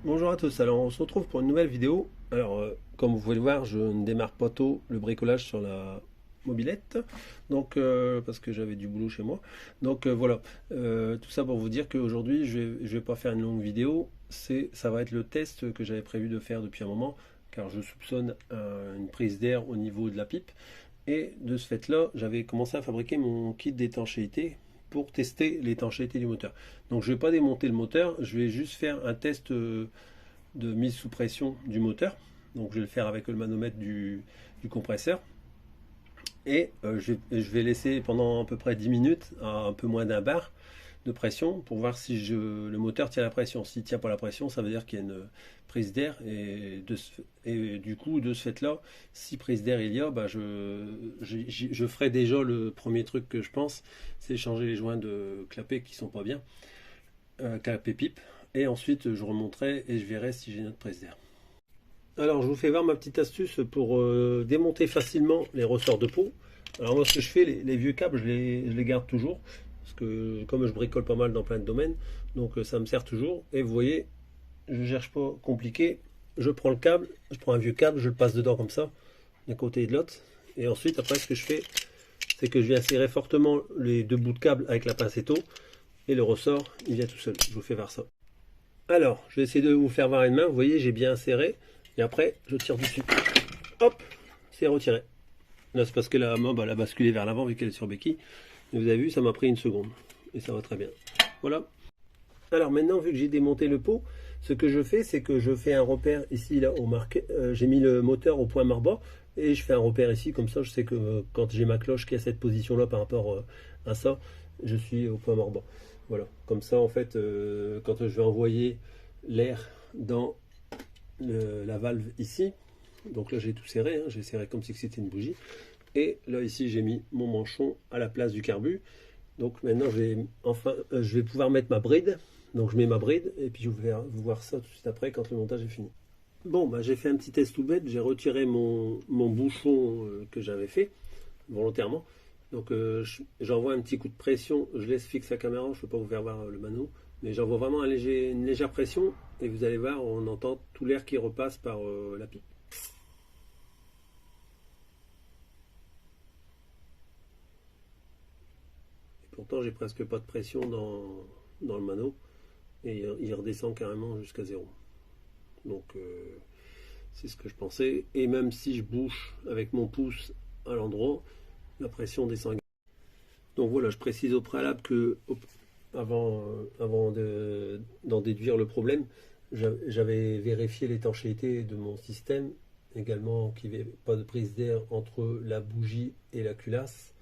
Bonjour à tous, alors on se retrouve pour une nouvelle vidéo. Alors comme vous pouvez le voir, je ne démarre pas tôt le bricolage sur la mobilette, donc parce que j'avais du boulot chez moi. Donc voilà, tout ça pour vous dire qu'aujourd'hui je vais pas faire une longue vidéo, ça va être le test que j'avais prévu de faire depuis un moment, car je soupçonne une prise d'air au niveau de la pipe. Et de ce fait-là, j'avais commencé à fabriquer mon kit d'étanchéité pour tester l'étanchéité du moteur. Donc je ne vais pas démonter le moteur, je vais juste faire un test de mise sous pression du moteur. Donc je vais le faire avec le manomètre du compresseur. Et je vais laisser pendant à peu près 10 minutes à un peu moins d'un bar de pression pour voir si le moteur tient la pression. S'il ne tient pas la pression, ça veut dire qu'il y a une prise d'air. Et du coup, de ce fait-là, si prise d'air il y a, bah je ferai déjà le premier truc que je pense, c'est changer les joints de clapet qui sont pas bien, clapet pipe. Et ensuite, je remonterai et je verrai si j'ai une autre prise d'air. Alors, je vous fais voir ma petite astuce pour démonter facilement les ressorts de peau. Alors moi, ce que je fais, les vieux câbles, je les garde toujours. Parce que comme je bricole pas mal dans plein de domaines, donc ça me sert toujours. Et vous voyez, je ne cherche pas compliqué. Je prends le câble, je prends un vieux câble, je le passe dedans comme ça, d'un côté et de l'autre. Et ensuite, après, ce que je fais, c'est que je viens serrer fortement les deux bouts de câble avec la pincetto. Et le ressort, il vient tout seul. Je vous fais voir ça. Alors, je vais essayer de vous faire voir une main. Vous voyez, j'ai bien serré. Et après, je tire dessus. Hop, c'est retiré. Là, c'est parce que la main, elle a basculé vers l'avant vu qu'elle est sur béquille. Et vous avez vu, ça m'a pris une seconde. Et ça va très bien. Voilà. Alors maintenant, vu que j'ai démonté le pot, ce que je fais, c'est que je fais un repère ici, là, au marqué. J'ai mis le moteur au point marbas. Et je fais un repère ici, comme ça, je sais que quand j'ai ma cloche qui est à cette position-là par rapport à ça, je suis au point marbas. Voilà. Comme ça, en fait, quand je vais envoyer l'air dans la valve ici, donc là j'ai tout serré, hein, j'ai serré comme si c'était une bougie, et là ici j'ai mis mon manchon à la place du carbu. Donc maintenant je vais pouvoir mettre ma bride, donc je mets ma bride et puis je vais vous voir ça tout de suite après quand le montage est fini. Bon, bah, j'ai fait un petit test tout bête, j'ai retiré mon bouchon que j'avais fait volontairement. Donc j'envoie un petit coup de pression, je laisse fixe la caméra, je ne peux pas vous faire voir le mano, mais j'envoie vraiment une légère pression et vous allez voir, on entend tout l'air qui repasse par la pipe. Et pourtant j'ai presque pas de pression dans le mano et il redescend carrément jusqu'à zéro. Donc c'est ce que je pensais. Et même si je bouche avec mon pouce à l'endroit, la pression descend. Donc voilà, je précise au préalable que avant d'en déduire le problème, j'avais vérifié l'étanchéité de mon système, également qu'il n'y avait pas de prise d'air entre la bougie et la culasse.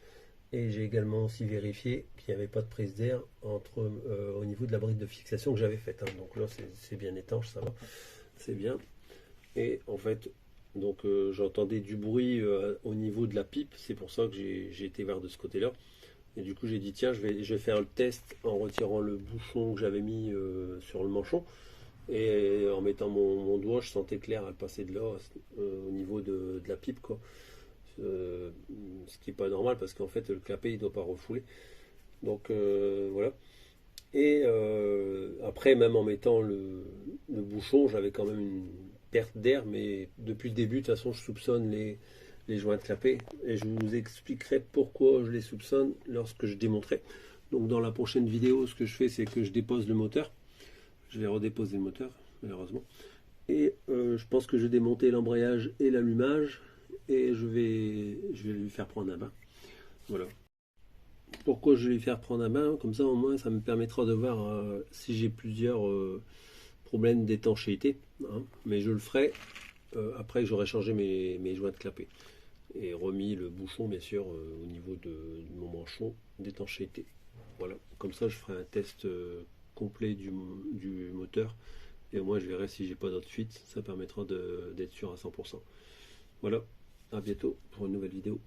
Et j'ai également aussi vérifié qu'il n'y avait pas de prise d'air au niveau de la bride de fixation que j'avais faite, hein. Donc là, c'est bien étanche, ça va, c'est bien. Et en fait, donc j'entendais du bruit au niveau de la pipe, c'est pour ça que j'ai été vers de ce côté-là. Et du coup, j'ai dit, tiens, je vais faire le test en retirant le bouchon que j'avais mis sur le manchon. Et en mettant mon doigt, je sentais que l'air elle passait de là au niveau de la pipe, quoi. Ce qui n'est pas normal parce qu'en fait, le clapet, il ne doit pas refouler. Donc voilà. Et après, même en mettant le bouchon, j'avais quand même une perte d'air, mais depuis le début, de toute façon, je soupçonne les joints de clapet. Et je vous expliquerai pourquoi je les soupçonne lorsque je démonterai. Donc dans la prochaine vidéo, ce que je fais, c'est que je dépose le moteur. Je vais redéposer le moteur, malheureusement. Et je pense que je vais démonter l'embrayage et l'allumage. Et je vais lui faire prendre un bain. Voilà. Pourquoi je vais lui faire prendre un bain? Comme ça, au moins, ça me permettra de voir si j'ai plusieurs problèmes d'étanchéité, hein. Mais je le ferai après que j'aurai changé mes joints de clapet et remis le bouchon, bien sûr, au niveau de mon manchon d'étanchéité. Voilà, comme ça, je ferai un test complet du moteur et au moins, je verrai si j'ai pas d'autres fuites. Ça permettra d'être sûr à 100%. Voilà, à bientôt pour une nouvelle vidéo.